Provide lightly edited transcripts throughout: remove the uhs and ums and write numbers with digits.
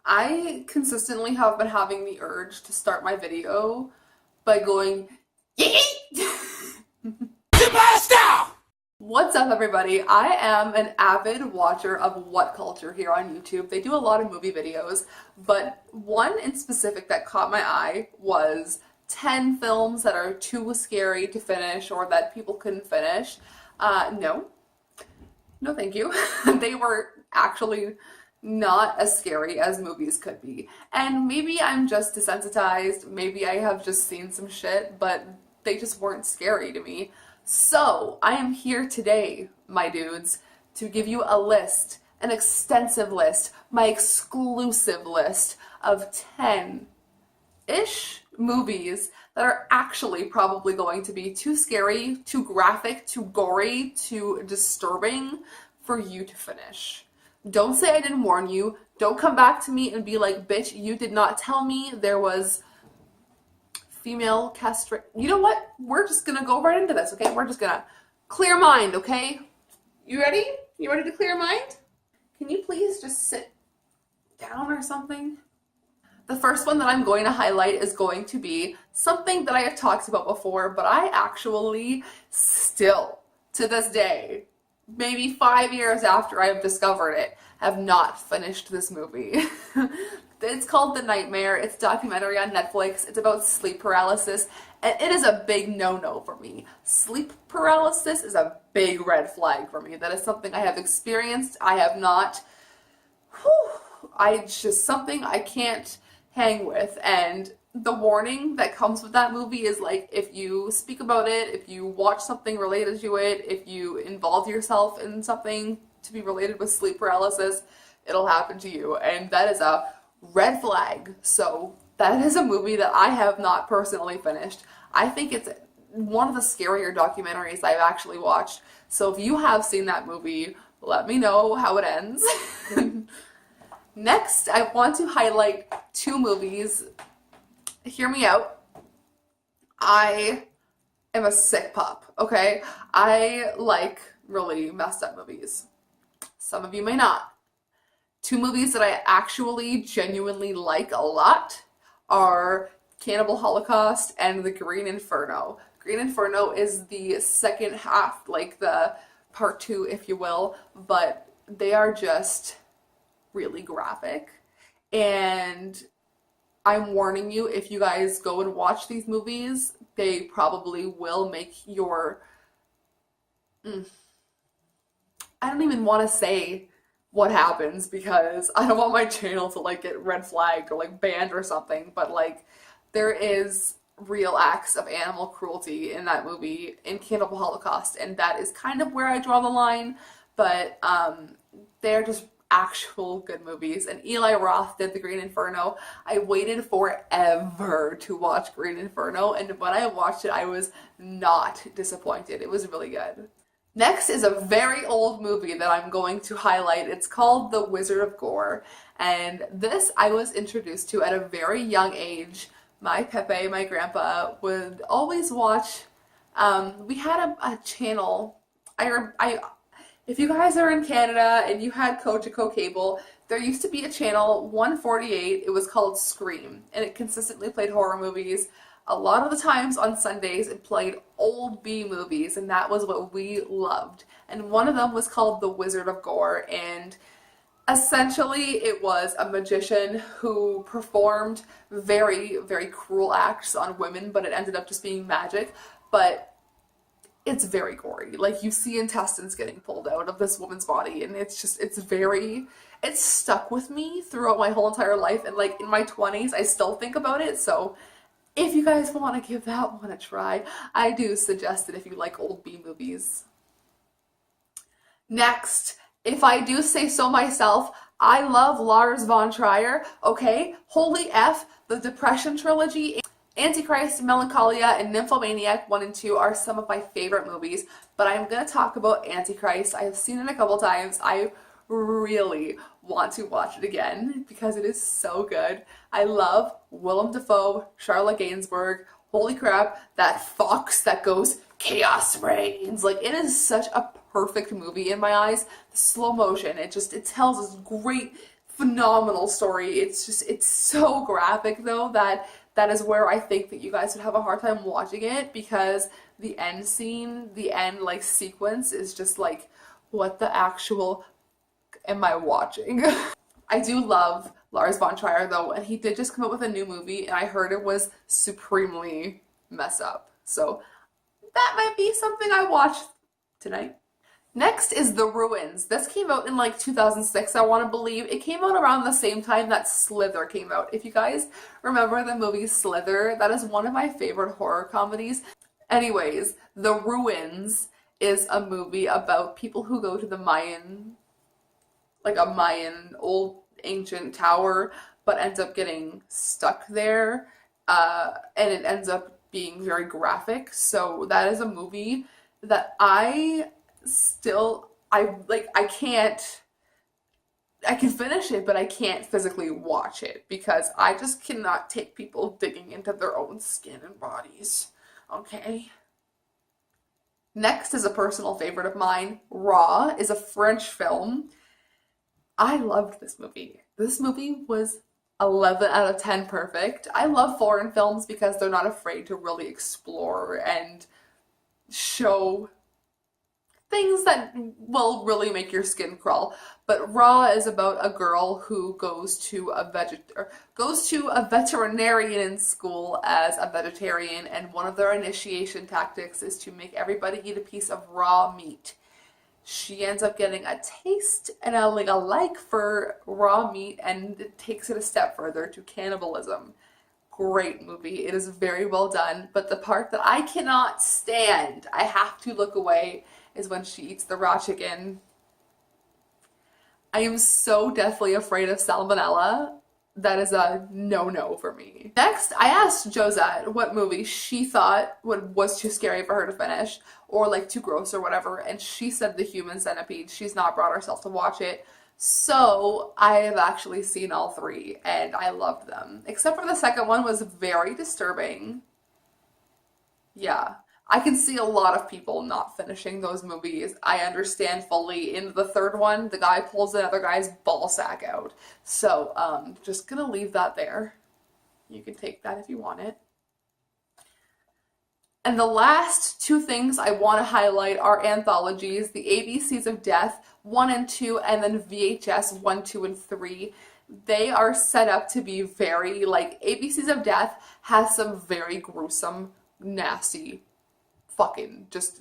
I consistently have been having the urge to start my video by going, yeet! What's up, everybody? I am an avid watcher of whatculture here on YouTube. They do a lot of movie videos, but one in specific that caught my eye was 10 films that are too scary to finish or that people couldn't finish. No, thank you. They were actually not as scary as movies could be. And maybe I'm just desensitized, maybe I have just seen some shit, but they just weren't scary to me. So, I am here today, my dudes, to give you a list, an extensive list, my exclusive list of 10-ish movies that are actually probably going to be too scary, too graphic, too gory, too disturbing for you to finish. Don't say I didn't warn you. Don't come back to me and be like, bitch, you did not tell me there was female castration. You know what? We're just gonna go right into this, okay? We're just gonna clear mind, okay? You ready? You ready to clear mind? Can you please just sit down or something? The first one that I'm going to highlight is going to be something that I have talked about before, but I actually still, to this day, maybe 5 years after I have discovered it, have not finished this movie. It's called The Nightmare. It's a documentary on Netflix. It's about sleep paralysis, and it is a big no-no for me. Sleep paralysis is a big red flag for me. That is something I have experienced. I have not. It's just something I can't hang with, and the warning that comes with that movie is like, if you speak about it, if you watch something related to it, if you involve yourself in something to be related with sleep paralysis, it'll happen to you, and that is a red flag. So that is a movie that I have not personally finished. I think it's one of the scarier documentaries I've actually watched. So if you have seen that movie, let me know how it ends. Next, I want to highlight two movies. Hear me out. I am a sick pup, okay? I like really messed up movies. Some of you may not. Two movies that I actually genuinely like a lot are Cannibal Holocaust and The Green Inferno. Green Inferno is the second half, like the part two, if you will, but they are just really graphic. And I'm warning you, if you guys go and watch these movies, they probably will make your... I don't even want to say what happens because I don't want my channel to like get red flagged or like banned or something, but like there is real acts of animal cruelty in that movie, in Cannibal Holocaust, and that is kind of where I draw the line, but they're just actual good movies. And Eli Roth did The Green Inferno. I waited forever to watch Green Inferno, and when I watched it, I was not disappointed. It was really good. Next is a very old movie that I'm going to highlight. It's called The Wizard of GORE, and this I was introduced to at a very young age. My Pepe, my grandpa, would always watch. We had a channel. If you guys are in Canada and you had Cogeco cable, there used to be a channel 148. It was called Scream, and it consistently played horror movies. A lot of the times on Sundays it played old B movies, and that was what we loved. And one of them was called The Wizard of GORE, and essentially it was a magician who performed very, very cruel acts on women, but it ended up just being magic. But it's very gory. Like, you see intestines getting pulled out of this woman's body, and it's stuck with me throughout my whole entire life, and like in my 20s I still think about it. So if you guys want to give that one a try, I do suggest it if you like old B movies. Next, if I do say so myself, I love Lars von Trier, okay? Holy F, the Depression trilogy, Antichrist, Melancholia, and Nymphomaniac 1 and 2 are some of my favorite movies, but I'm going to talk about Antichrist. I have seen it a couple times. I really want to watch it again because it is so good. I love Willem Dafoe, Charlotte Gainsbourg. Holy crap, that fox that goes, chaos reigns. Like, it is such a perfect movie in my eyes. The slow motion, it tells this great phenomenal story. It's so graphic though that is where I think that you guys would have a hard time watching it, because the end scene, the end like sequence is just like, what the actual am I watching? I do love Lars von Trier though, and he did just come up with a new movie, and I heard it was supremely mess up. So that might be something I watch tonight. Next is The Ruins. This came out in like 2006, I want to believe. It came out around the same time that Slither came out. If you guys remember the movie Slither, that is one of my favorite horror comedies. Anyways, The Ruins is a movie about people who go to the Mayan, like a Mayan old ancient tower, but ends up getting stuck there, and it ends up being very graphic. So that is a movie that I can finish it, but I can't physically watch it because I just cannot take people digging into their own skin and bodies. Okay. Next is a personal favorite of mine. Raw is a French film. I loved this movie. This movie was 11 out of 10 perfect. I love foreign films because they're not afraid to really explore and show things that will really make your skin crawl. But Raw is about a girl who goes to a veterinarian school as a vegetarian, and one of their initiation tactics is to make everybody eat a piece of raw meat. She ends up getting a taste and a like for raw meat, and it takes it a step further to cannibalism. Great movie. It is very well done, but the part that I cannot stand, I have to look away, is when she eats the raw chicken. I am so deathly afraid of salmonella. That is a no-no for me. Next, I asked Josette what movie she thought was too scary for her to finish, or like too gross or whatever, and she said The Human Centipede. She's not brought herself to watch it. So I have actually seen all three, and I loved them. Except for the second one was very disturbing. Yeah. I can see a lot of people not finishing those movies. I understand fully. In the third one, the guy pulls another guy's ball sack out. So, just gonna leave that there. You can take that if you want it. And the last two things I want to highlight are anthologies, the ABCs of Death 1 and 2, and then VHS 1, 2, and 3. They are set up to be very, like, ABCs of Death has some very gruesome, nasty, fucking just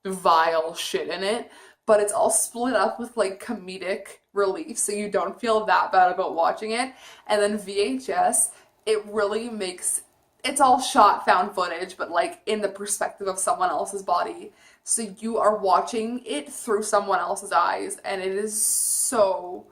vile shit in it, but it's all split up with like comedic relief, so you don't feel that bad about watching it. And then VHS, it really makes, it's all shot found footage, but like in the perspective of someone else's body, so you are watching it through someone else's eyes, and it is so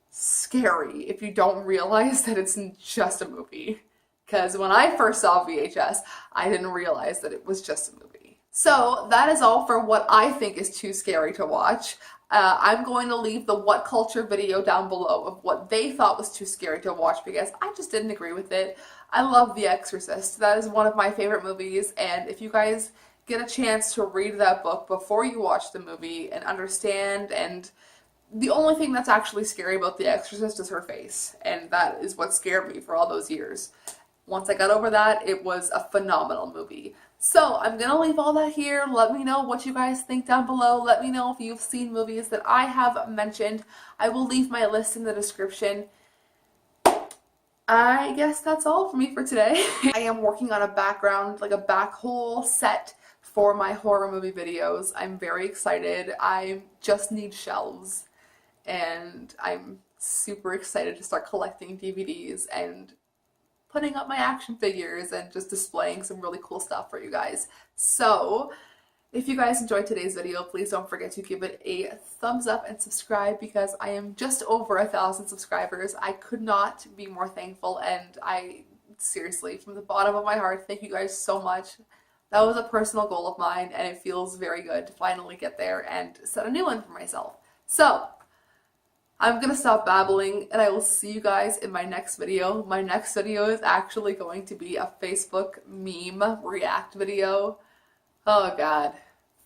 scary if you don't realize that it's just a movie. Because when I first saw VHS, I didn't realize that it was just a movie. So that is all for what I think is too scary to watch. I'm going to leave the What Culture video down below of what they thought was too scary to watch, because I just didn't agree with it. I love The Exorcist. That is one of my favorite movies, and if you guys get a chance to read that book before you watch the movie and understand, and the only thing that's actually scary about The Exorcist is her face, and that is what scared me for all those years. Once I got over that, it was a phenomenal movie. So I'm going to leave all that here. Let me know what you guys think down below. Let me know if you've seen movies that I have mentioned. I will leave my list in the description. I guess that's all for me for today. I am working on a background, like a back whole set for my horror movie videos. I'm very excited. I just need shelves, and I'm super excited to start collecting DVDs and putting up my action figures and just displaying some really cool stuff for you guys. So if you guys enjoyed today's video, please don't forget to give it a thumbs up and subscribe, because I am just over 1,000 subscribers. I could not be more thankful, and I seriously, from the bottom of my heart, thank you guys so much. That was a personal goal of mine, and it feels very good to finally get there and set a new one for myself. So I'm gonna stop babbling, and I will see you guys in my next video. My next video is actually going to be a Facebook meme react video. Oh god,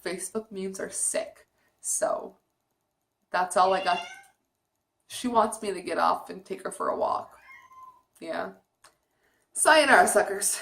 Facebook memes are sick. So that's all I got. She wants me to get off and take her for a walk. Yeah. Sayonara, suckers.